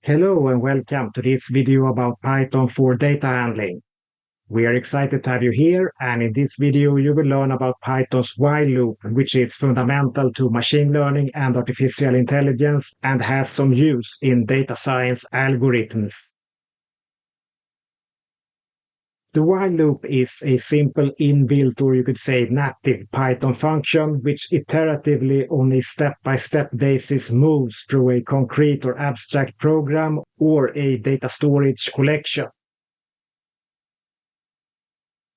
Hello and welcome to this video about Python for data handling. We are excited to have you here, and in this video you will learn about Python's while loop, which is fundamental to machine learning and artificial intelligence and has some use in data science algorithms. The while loop is a simple inbuilt, or you could say native, Python function which iteratively on a step-by-step basis moves through a concrete or abstract program or a data storage collection.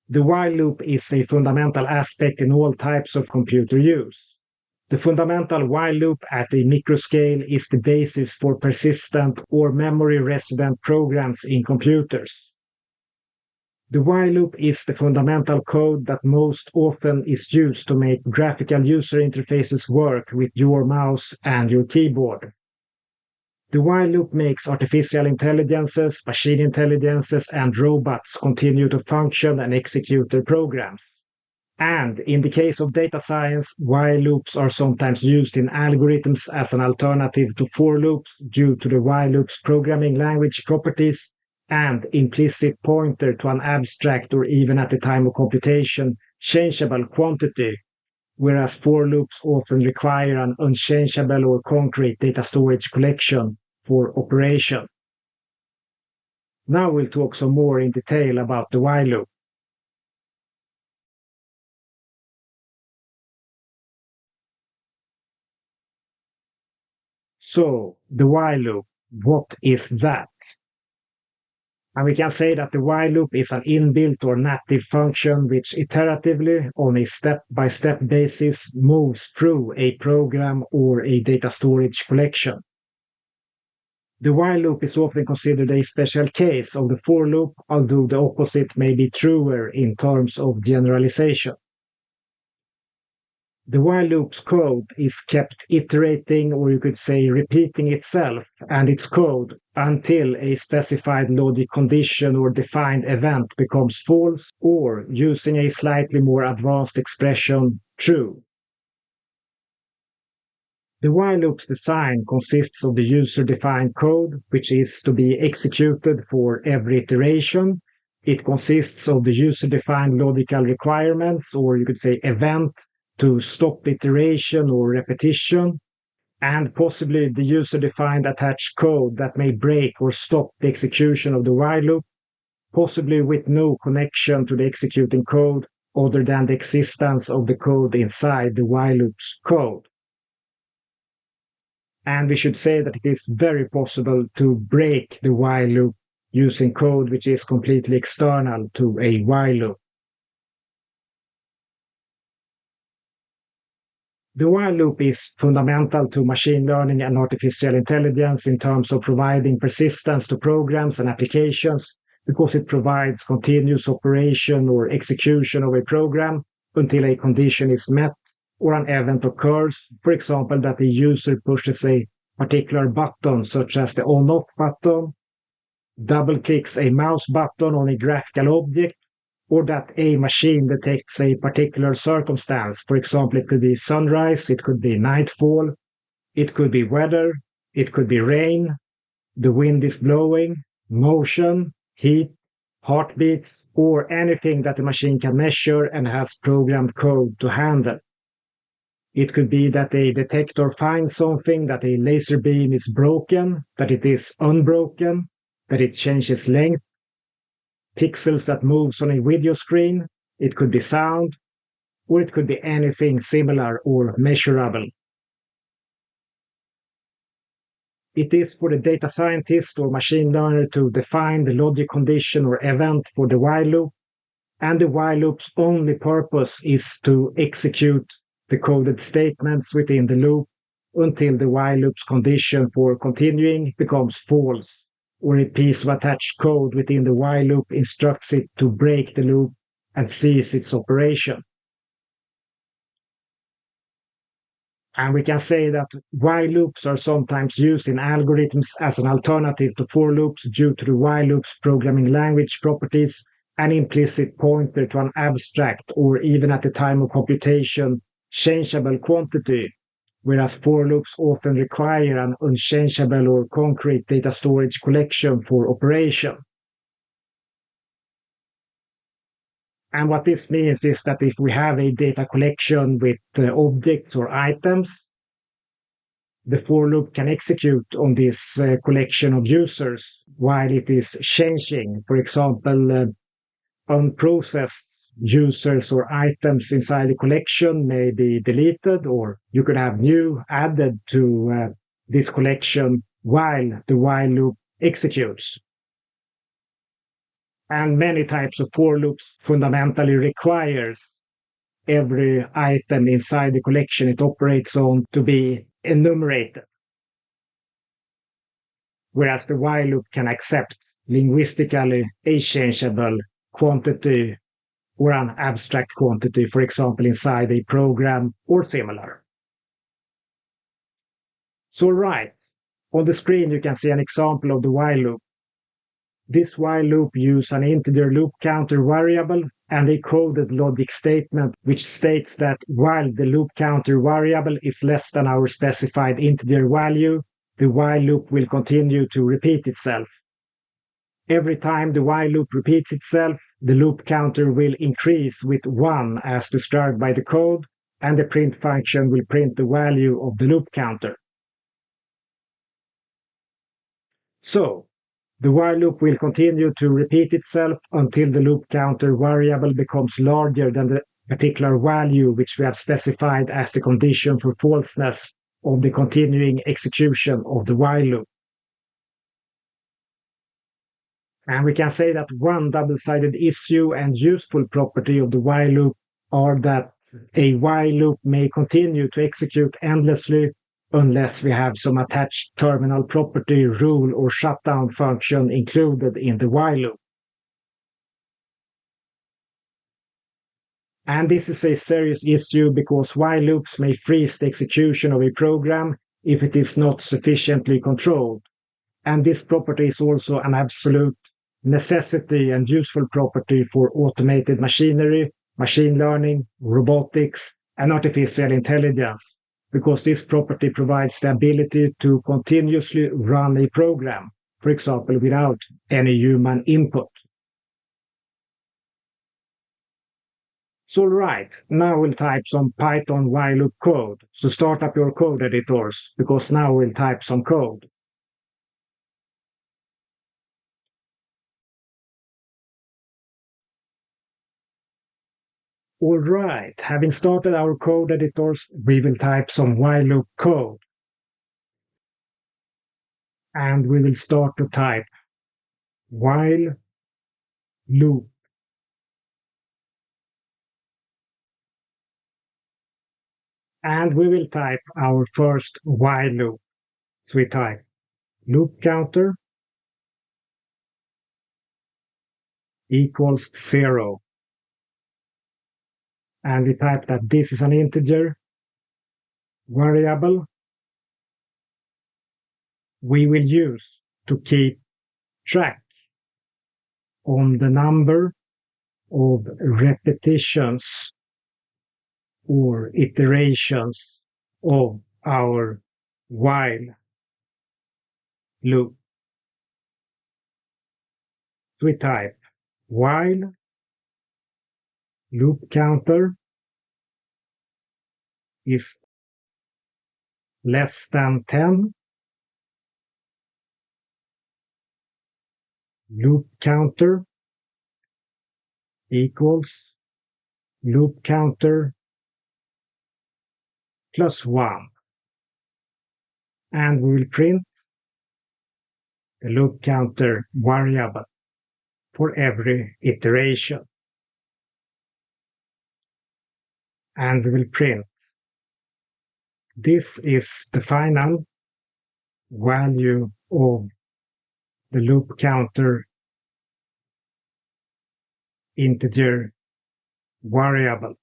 The while loop is a fundamental aspect in all types of computer use. The fundamental while loop at a microscale is the basis for persistent or memory-resident programs in computers. The while loop is the fundamental code that most often is used to make graphical user interfaces work with your mouse and your keyboard. The while loop makes artificial intelligences, machine intelligences, and robots continue to function and execute their programs. And in the case of data science, while loops are sometimes used in algorithms as an alternative to for loops due to the while loop's programming language properties and implicit pointer to an abstract or even at the time of computation, changeable quantity, whereas for loops often require an unchangeable or concrete data storage collection for operation. Now we'll talk some more in detail about the while loop. So, the while loop, what is that? And we can say that the while loop is an inbuilt or native function which iteratively, on a step-by-step basis, moves through a program or a data storage collection. The while loop is often considered a special case of the for loop, although the opposite may be truer in terms of generalization. The while loop's code is kept iterating, or you could say repeating itself and its code until a specified logic condition or defined event becomes false, or using a slightly more advanced expression, true. The while loop's design consists of the user-defined code, which is to be executed for every iteration. It consists of the user-defined logical requirements, or you could say event, to stop iteration or repetition, and possibly the user-defined attached code that may break or stop the execution of the while loop, possibly with no connection to the executing code other than the existence of the code inside the while loop's code. And we should say that it is very possible to break the while loop using code which is completely external to a while loop. The while loop is fundamental to machine learning and artificial intelligence in terms of providing persistence to programs and applications, because it provides continuous operation or execution of a program until a condition is met or an event occurs, for example, that the user pushes a particular button, such as the on-off button, double-clicks a mouse button on a graphical object, or that a machine detects a particular circumstance. For example, it could be sunrise, it could be nightfall, it could be weather, it could be rain, the wind is blowing, motion, heat, heartbeats, or anything that the machine can measure and has programmed code to handle. It could be that a detector finds something, that a laser beam is broken, that it is unbroken, that it changes length, pixels that moves on a video screen, it could be sound, or it could be anything similar or measurable. It is for the data scientist or machine learner to define the logic condition or event for the while loop, and the while loop's only purpose is to execute the coded statements within the loop until the while loop's condition for continuing becomes false, or a piece of attached code within the while loop instructs it to break the loop and cease its operation. And we can say that while loops are sometimes used in algorithms as an alternative to for loops due to the while loop's programming language properties and implicit pointer to an abstract or even at the time of computation changeable quantity, whereas for loops often require an unchangeable or concrete data storage collection for operation. And what this means is that if we have a data collection with objects or items, the for loop can execute on this collection of users while it is changing. For example, unprocessed users or items inside the collection may be deleted, or you could have new added to this collection while the while loop executes. And many types of for loops fundamentally requires every item inside the collection it operates on to be enumerated. Whereas the while loop can accept linguistically a-changeable quantity or an abstract quantity, for example, inside a program or similar. So right, on the screen you can see an example of the while loop. This while loop uses an integer loop counter variable and a coded logic statement which states that while the loop counter variable is less than our specified integer value, the while loop will continue to repeat itself. Every time the while loop repeats itself, the loop counter will increase with 1 as described by the code, and the print function will print the value of the loop counter. So, the while loop will continue to repeat itself until the loop counter variable becomes larger than the particular value which we have specified as the condition for falseness of the continuing execution of the while loop. And we can say that one double-sided issue and useful property of the while loop are that a while loop may continue to execute endlessly unless we have some attached terminal property, rule, or shutdown function included in the while loop. And this is a serious issue because while loops may freeze the execution of a program if it is not sufficiently controlled. And this property is also an absolute necessity and useful property for automated machinery, machine learning, robotics, and artificial intelligence, because this property provides the ability to continuously run a program, for example, without any human input. So right, now we'll type some Python while loop code. So start up your code editors, because now we'll type some code. All right, having started our code editors, we will type some while loop code. And we will start to type while loop. And we will type our first while loop. So we type loop counter equals 0. And we type that this is an integer variable we will use to keep track on the number of repetitions or iterations of our while loop. So we type while loop counter is less than 10, loop counter equals loop counter plus 1. And we will print the loop counter variable for every iteration. And we will print this is the final value of the loop counter integer variable.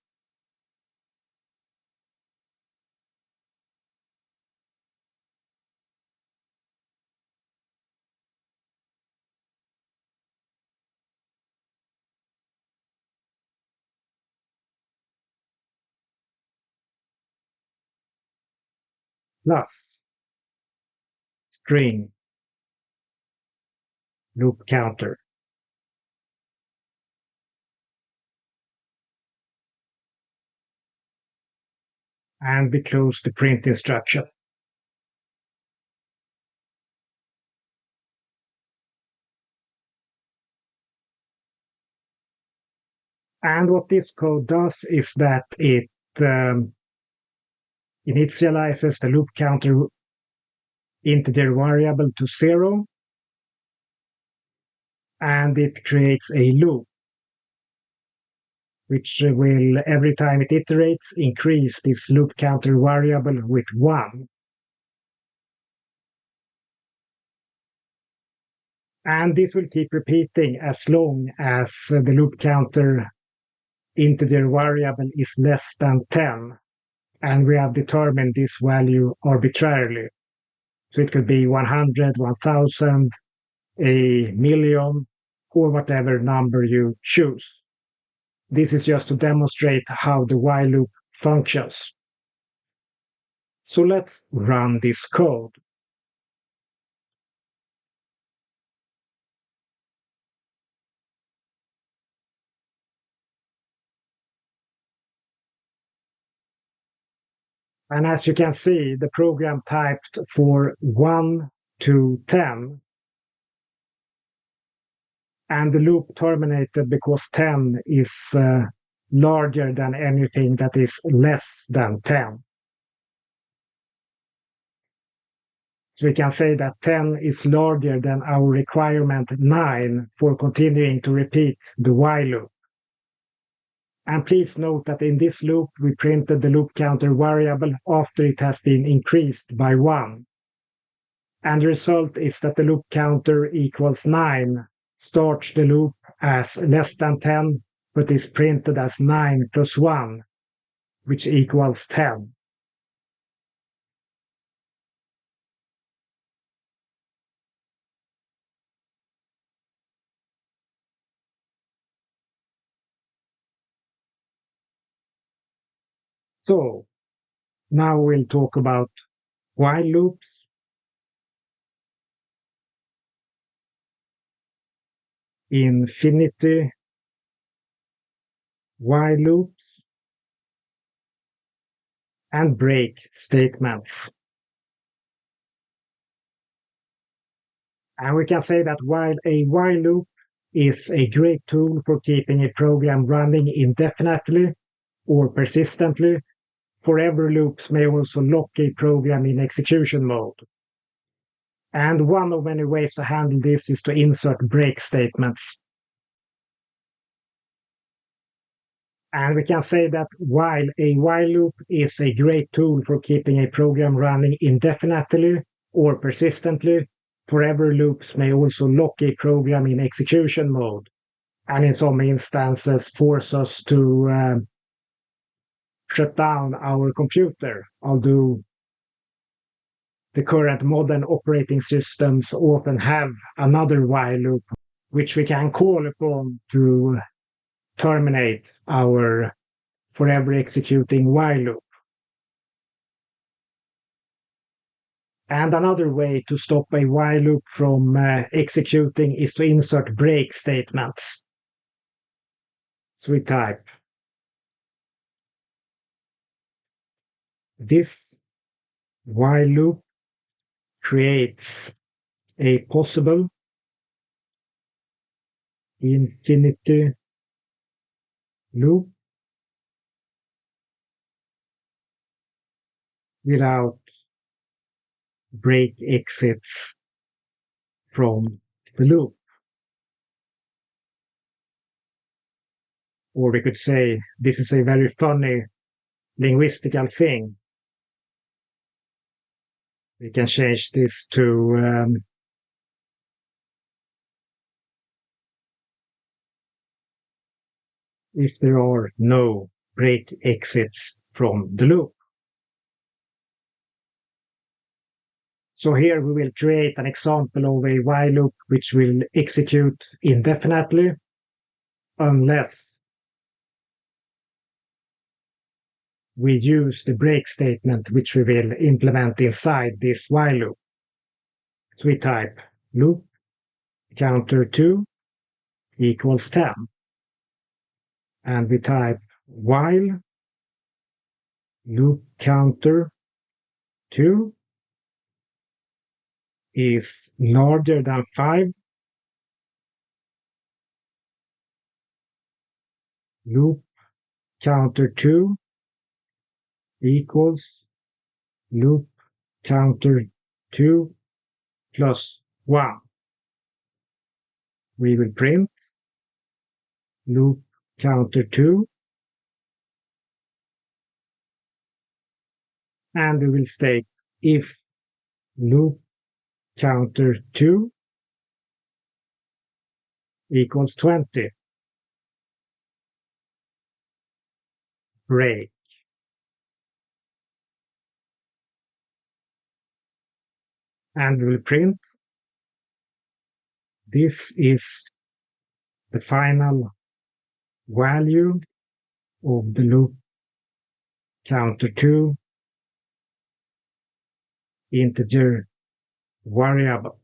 plus string loop counter. And we close the print instruction. And what this code does is that it initializes the loop counter integer variable to 0, and it creates a loop which will, every time it iterates, increase this loop counter variable with 1. And this will keep repeating as long as the loop counter integer variable is less than 10. And we have determined this value arbitrarily. So it could be 100, 1000, a million, or whatever number you choose. This is just to demonstrate how the while loop functions. So let's run this code. And as you can see, the program typed for 1 to 10. And the loop terminated because 10 is larger than anything that is less than 10. So we can say that 10 is larger than our requirement 9 for continuing to repeat the while loop. And please note that in this loop, we printed the loop counter variable after it has been increased by 1. And the result is that the loop counter equals 9 starts the loop as less than 10, but is printed as 9 plus 1, which equals 10. So now we'll talk about while loops, infinity while loops, and break statements. And we can say that while a while loop is a great tool for keeping a program running indefinitely or persistently, forever loops may also lock a program in execution mode. And one of many ways to handle this is to insert break statements. And we can say that while a while loop is a great tool for keeping a program running indefinitely or persistently, forever loops may also lock a program in execution mode, and in some instances force us to shut down our computer, although the current modern operating systems often have another while loop, which we can call upon to terminate our forever executing while loop. And another way to stop a while loop from executing is to insert break statements. So we type this while loop creates a possible infinity loop without break exits from the loop. Or we could say this is a very funny linguistical thing. We can change this to if there are no break exits from the loop. So here we will create an example of a while loop which will execute indefinitely unless we use the break statement which we will implement inside this while loop. So we type loop counter 2 equals 10. And we type while loop counter 2 is larger than 5, loop counter 2 equals loop counter 2 plus 1. We will print loop counter 2, and we will state if loop counter 2 equals 20, break. And we will print this is the final value of the loop counter 2 integer variable.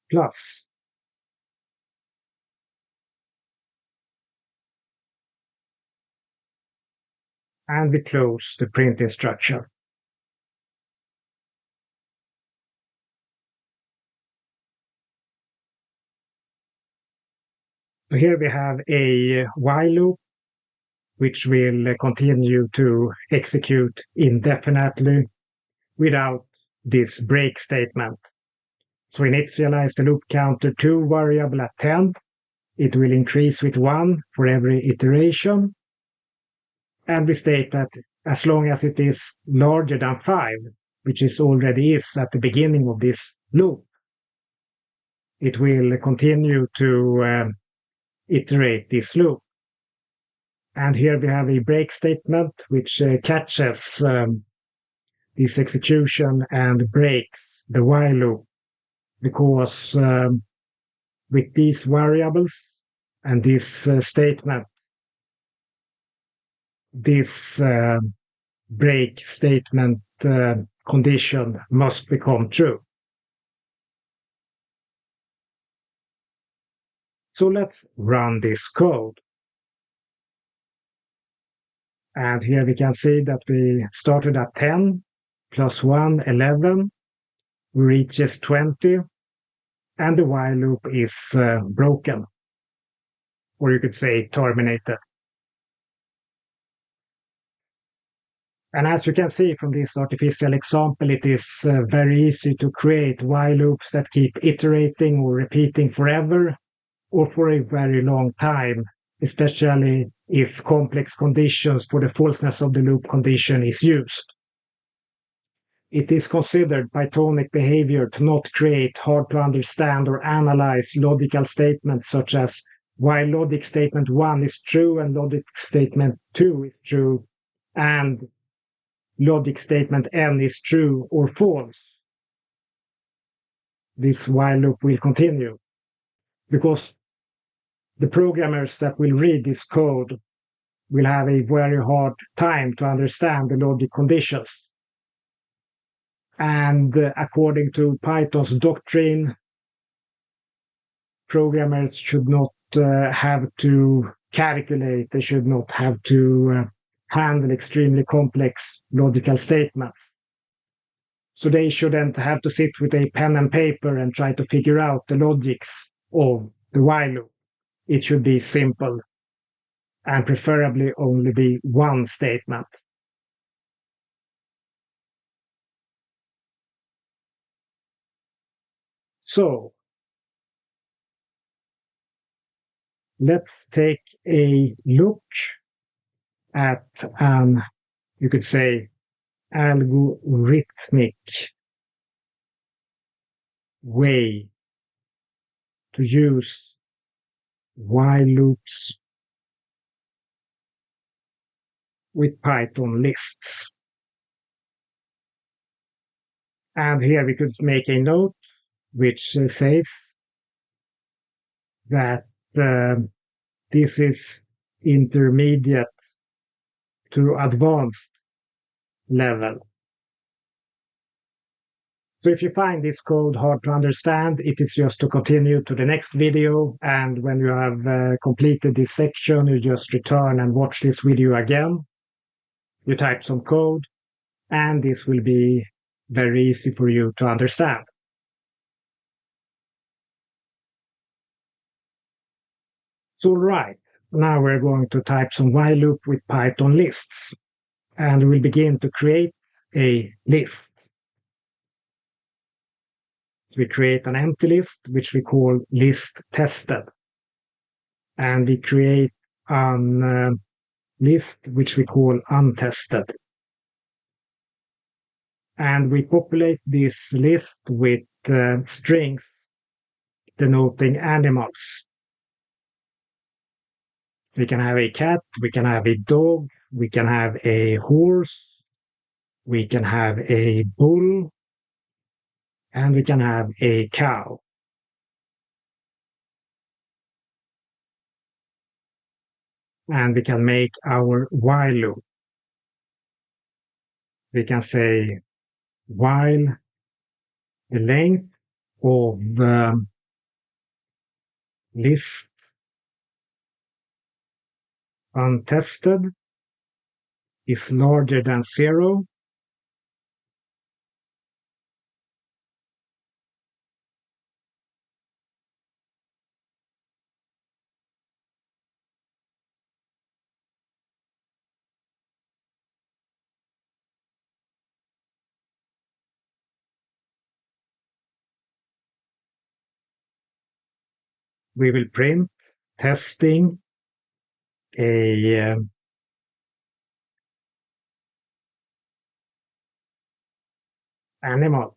Plus. And we close the print instruction. So here we have a while loop which will continue to execute indefinitely without this break statement. So initialize the loop counter 2 variable at 10. It will increase with 1 for every iteration. And we state that as long as it is larger than 5, which it already is at the beginning of this loop, it will continue to iterate this loop. And here we have a break statement which catches this execution and breaks the while loop, because with these variables and this statement, this break statement condition must become true. So let's run this code. And here we can see that we started at 10 plus 1, 11, reaches 20, and the while loop is broken, or you could say terminated. And as you can see from this artificial example, it is very easy to create while loops that keep iterating or repeating forever or for a very long time, especially if complex conditions for the falseness of the loop condition is used. It is considered Pythonic behavior to not create hard to understand or analyze logical statements such as while logic statement 1 is true and logic statement 2 is true, and logic statement n is true or false. This while loop will continue, because the programmers that will read this code will have a very hard time to understand the logic conditions. And according to Python's doctrine, programmers should not have to calculate, they should not have to handle extremely complex logical statements. So they shouldn't have to sit with a pen and paper and try to figure out the logics of the while loop. It should be simple and preferably only be one statement. So let's take a look at an, you could say, algorithmic way to use while loops with Python lists. And here we could make a note which says that this is intermediate to advanced level. So if you find this code hard to understand, it is just to continue to the next video. And when you have completed this section, you just return and watch this video again. You type some code, and this will be very easy for you to understand. So right, now we're going to type some while loop with Python lists. And we'll begin to create a list. We create an empty list, which we call list tested. And we create a list, which we call untested. And we populate this list with strings denoting animals. We can have a cat, we can have a dog, we can have a horse, we can have a bull, and we can have a cow. And we can make our while loop. We can say while the length of the list untested is larger than 0, we will print testing a animal.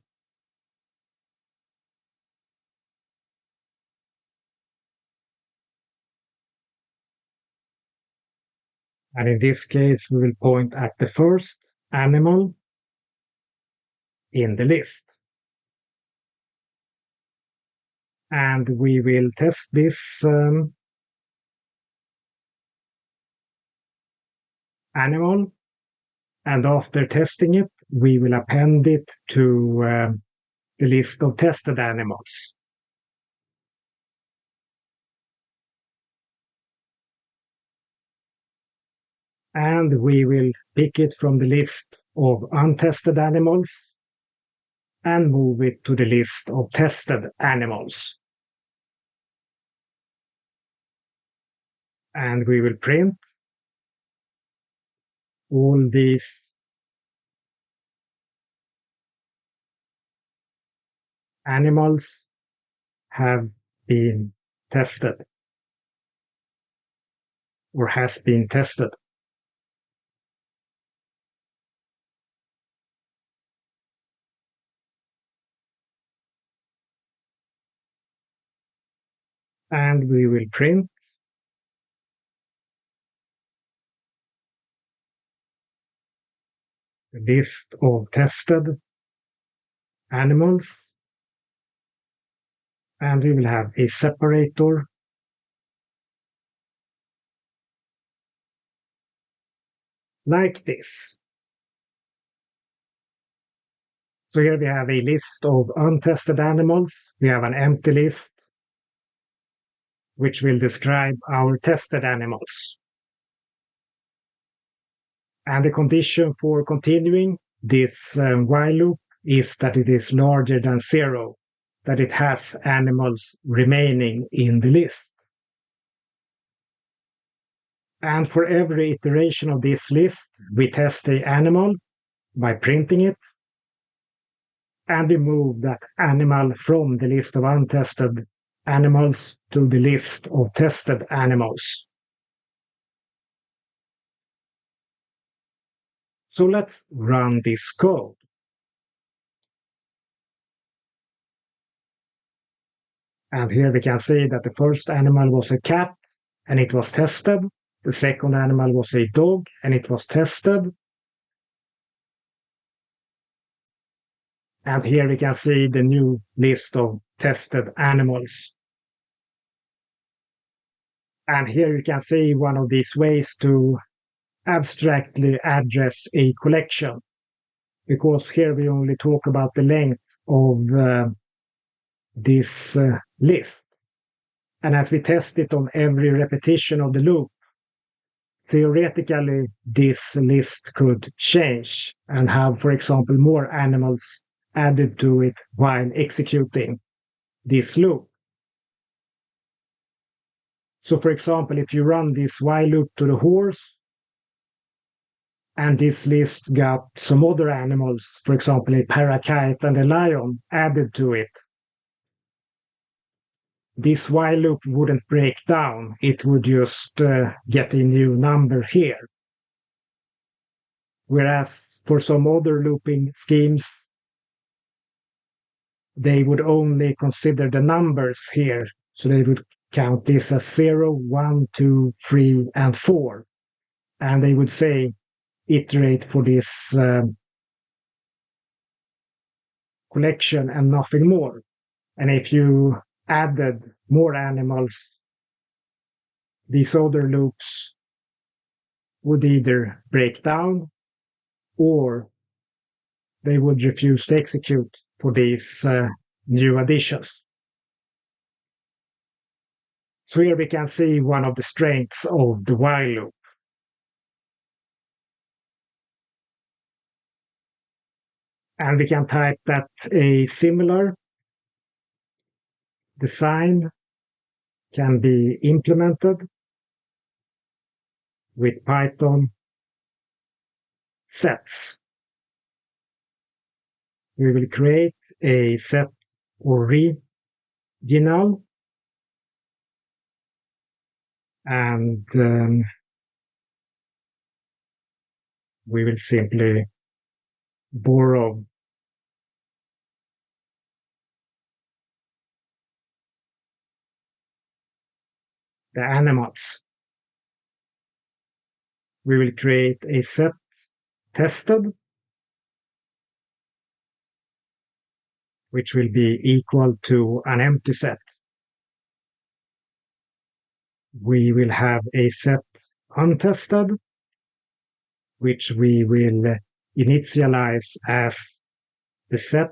And in this case, we will point at the first animal in the list. And we will test this animal. And after testing it, we will append it to the list of tested animals. And we will pick it from the list of untested animals and move it to the list of tested animals. And we will print all these animals have been tested or has been tested. And we will print the list of tested animals, and we will have a separator like this. So here we have a list of untested animals. We have an empty list which will describe our tested animals. And the condition for continuing this while loop is that it is larger than 0, that it has animals remaining in the list. And for every iteration of this list, we test the animal by printing it, and we move that animal from the list of untested animals to the list of tested animals. So let's run this code. And here we can see that the first animal was a cat, and it was tested. The second animal was a dog, and it was tested. And here we can see the new list of tested animals. And here you can see one of these ways to abstractly address a collection, because here we only talk about the length of this list. And as we test it on every repetition of the loop, theoretically, this list could change and have, for example, more animals added to it while executing this loop. So, for example, if you run this while loop to the horse, and this list got some other animals, for example, a parakeet and a lion added to it, this while loop wouldn't break down. It would just get a new number here. Whereas for some other looping schemes, they would only consider the numbers here. So they would count this as 0, 1, 2, 3, and 4. And they would say, iterate for this collection and nothing more. And if you added more animals, these other loops would either break down or they would refuse to execute for these new additions. So here we can see one of the strengths of the while loop. And we can type that a similar design can be implemented with Python sets. We will create a set original, and we will simply borrow the animals. We will create a set tested, which will be equal to an empty set. We will have a set untested, which we will initialize as the set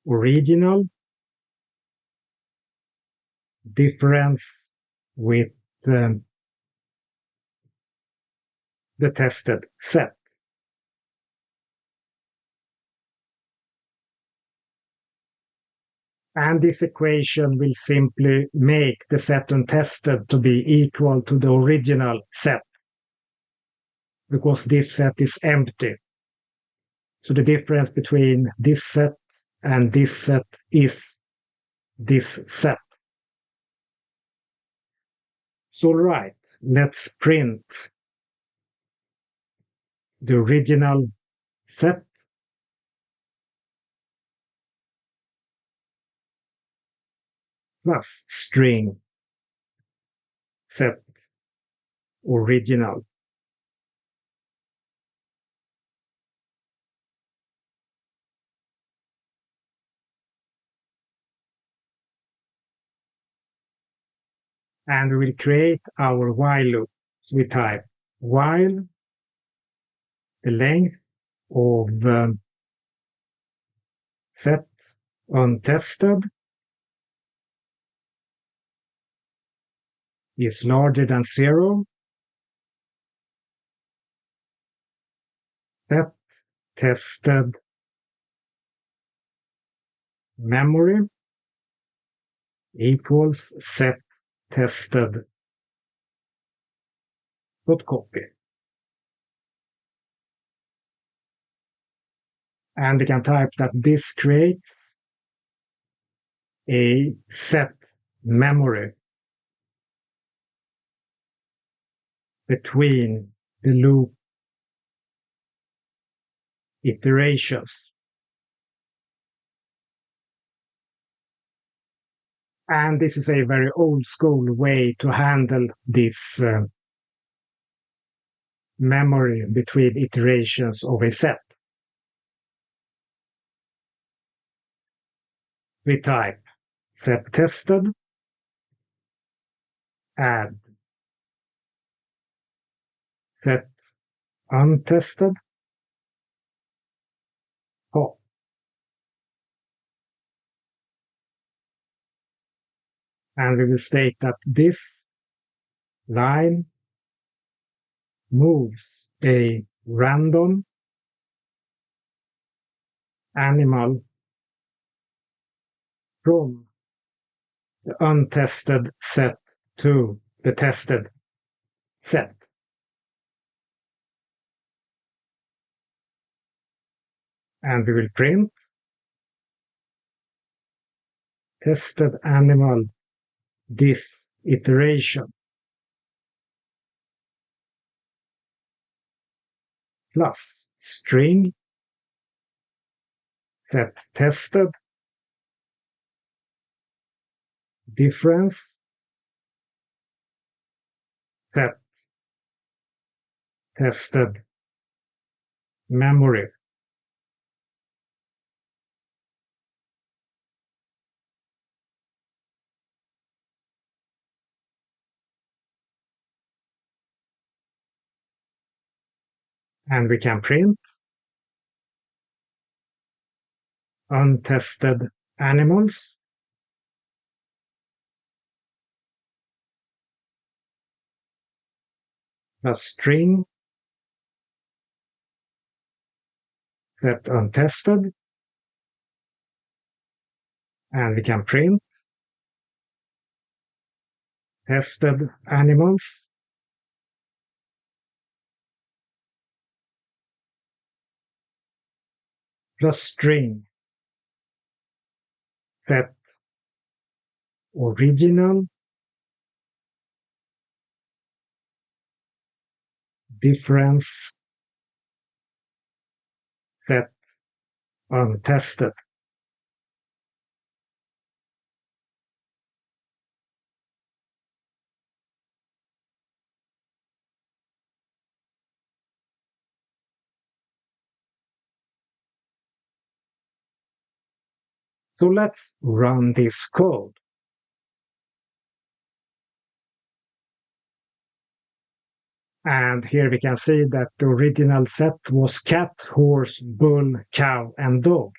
original difference with the tested set. And this equation will simply make the set untested to be equal to the original set, because this set is empty. So the difference between this set and this set is this set. So all right, let's print the original set plus string set original. And we will create our while loop. So we type while the length of set untested is larger than 0. Set tested memory equals set tested dot copy. And we can type that this creates a set memory between the loop iterations. And this is a very old school way to handle this memory between iterations of a set. We type set tested add set untested pop. And we will state that this line moves a random animal from the untested set to the tested set. And we will print tested animal this iteration plus string set tested difference set tested memory. And we can print untested animals plus string set untested, and we can print tested animals plus string set original difference set untested. So let's run this code. And here we can see that the original set was cat, horse, bull, cow, and dog.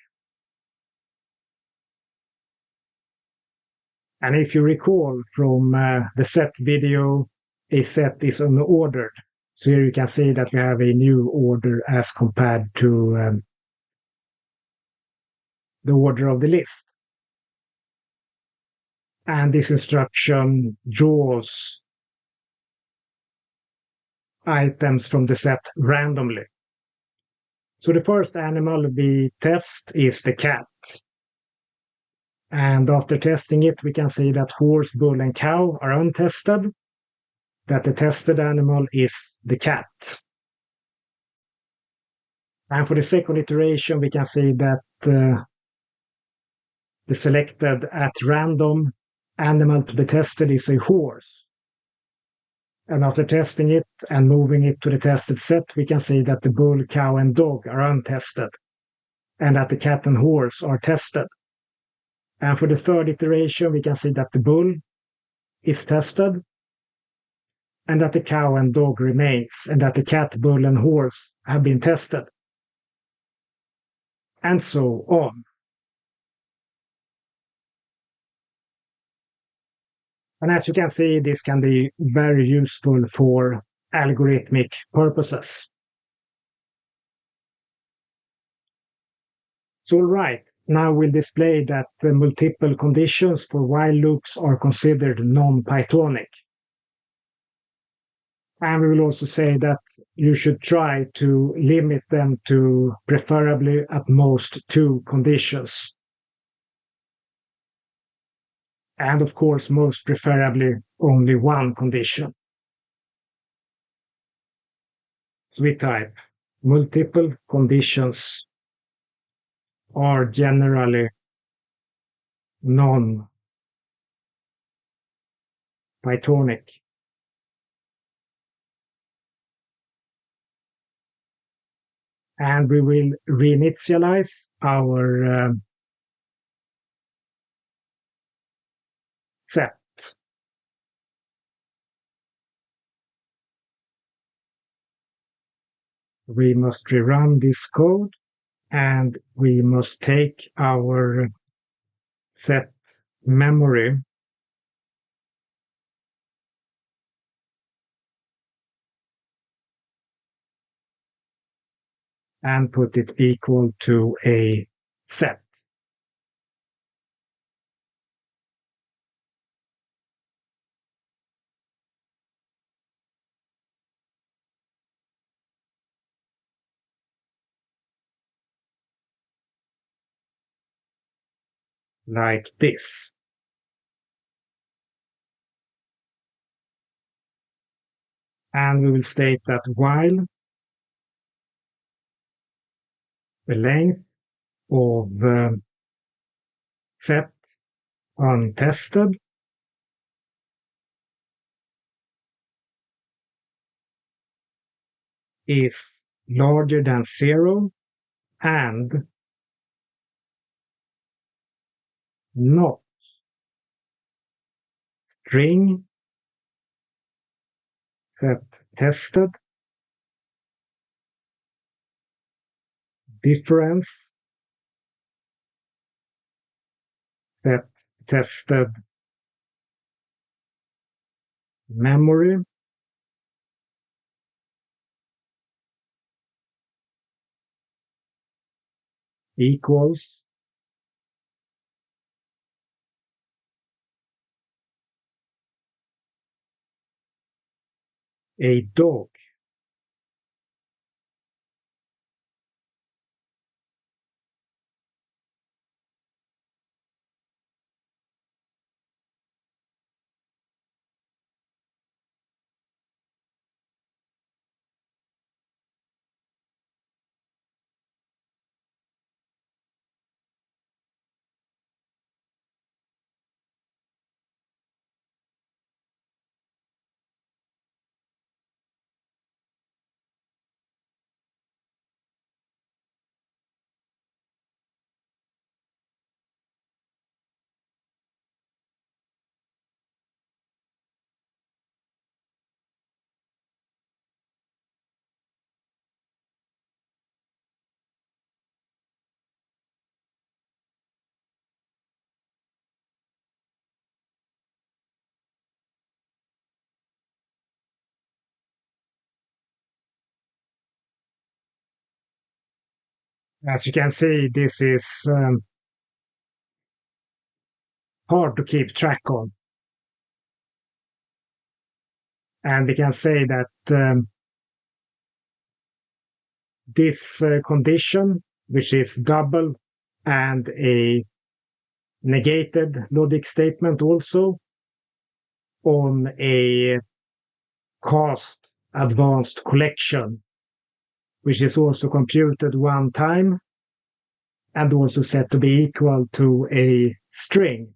And if you recall from the set video, a set is unordered. So here you can see that we have a new order as compared to the order of the list. And this instruction draws items from the set randomly. So the first animal we test is the cat. And after testing it, we can see that horse, bull, and cow are untested, that the tested animal is the cat. And for the second iteration, we can see that the selected at random animal to be tested is a horse. And after testing it and moving it to the tested set, we can see that the bull, cow, and dog are untested, and that the cat and horse are tested. And for the third iteration, we can see that the bull is tested, and that the cow and dog remains, and that the cat, bull, and horse have been tested, and so on. And as you can see, this can be very useful for algorithmic purposes. So right, now we'll display that the multiple conditions for while loops are considered non-Pythonic. And we will also say that you should try to limit them to preferably at most 2 conditions. And of course, most preferably only 1 condition. So we type multiple conditions are generally non-Pythonic. And we will reinitialize our set. we must rerun this code, and we must take our set memory and put it equal to a set. Like this. And we will state that while the length of the set untested is larger than 0 and not string set tested difference set tested memory equals a dog. As you can see, this is hard to keep track of. And we can say that this condition, which is double and a negated logic statement also on a cast advanced collection, which is also computed one time and also set to be equal to a string,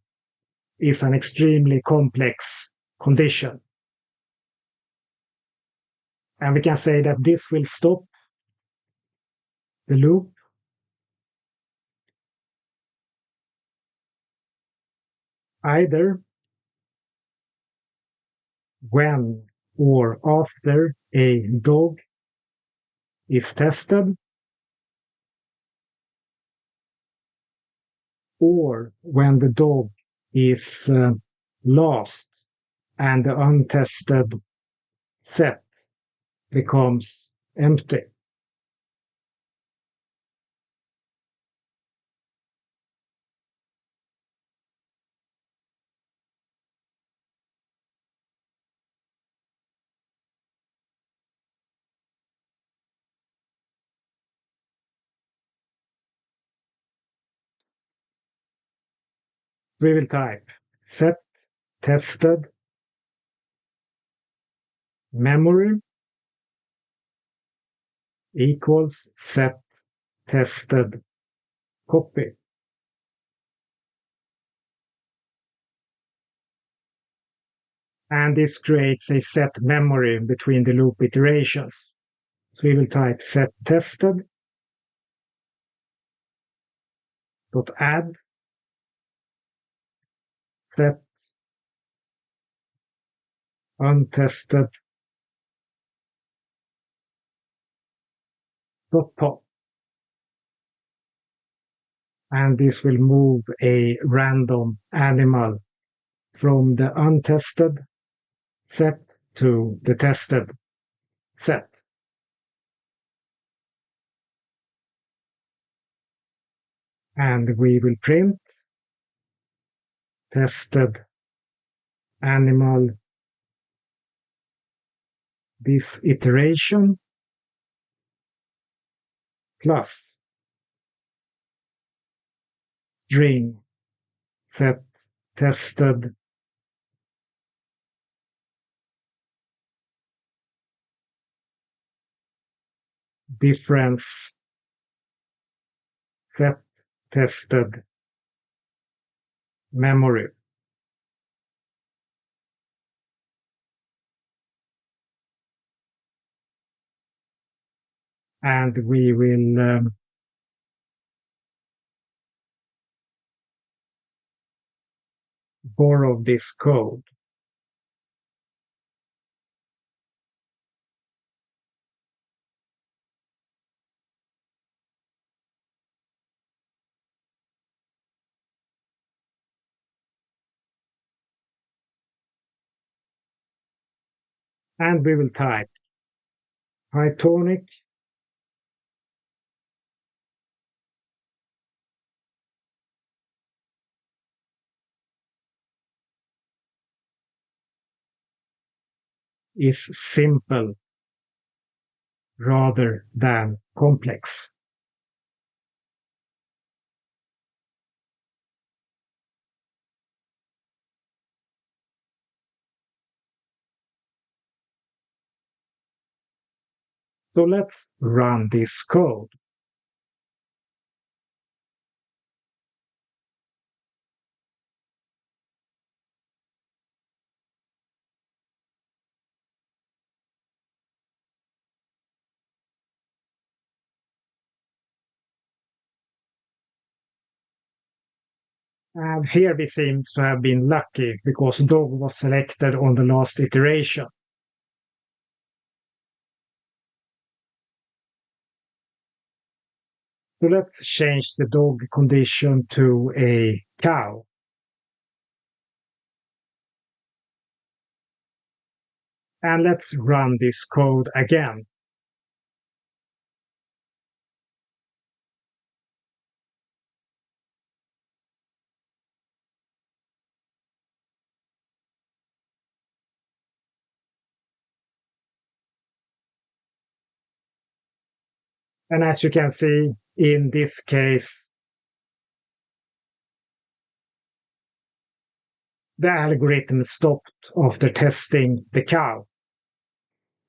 is an extremely complex condition. And we can say that this will stop the loop either when or after a dog is tested, or when the dog is lost and the untested set becomes empty. We will type set tested memory equals set tested copy. And this creates a set memory between the loop iterations. So we will type set tested dot add set untested dot pop. And this will move a random animal from the untested set to the tested set. And we will print tested animal this iteration plus string set tested difference set tested memory. And we will borrow this code. And we will type Pythonic is simple rather than complex. So let's run this code. And here we seem to have been lucky because dog was selected on the last iteration. So let's change the dog condition to a cow. And let's run this code again. And as you can see, in this case, the algorithm stopped after testing the cow.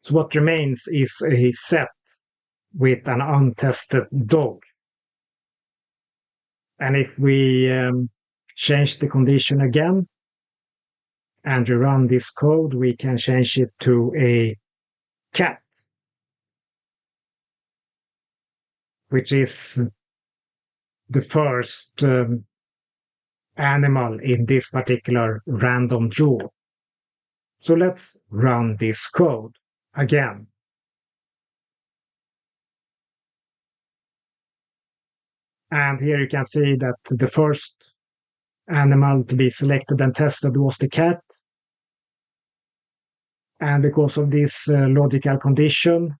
So what remains is a set with an untested dog. And if we change the condition again and run this code, we can change it to a cat, which is the first animal in this particular random draw. So let's run this code again. And here you can see that the first animal to be selected and tested was the cat. And because of this logical condition,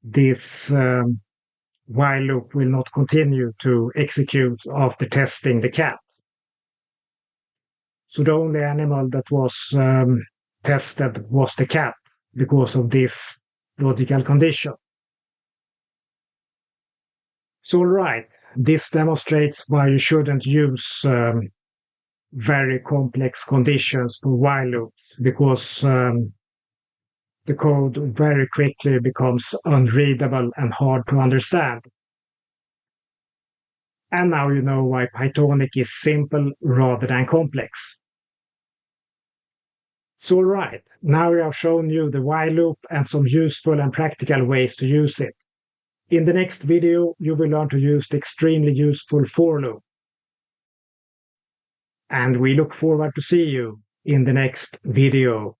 this while loop will not continue to execute after testing the cat. So the only animal that was tested was the cat because of this logical condition. So, right, this demonstrates why you shouldn't use very complex conditions for while loops, because the code very quickly becomes unreadable and hard to understand. And now you know why Pythonic is simple rather than complex. So, right, now we have shown you the while loop and some useful and practical ways to use it. In the next video, you will learn to use the extremely useful for loop. And we look forward to see you in the next video.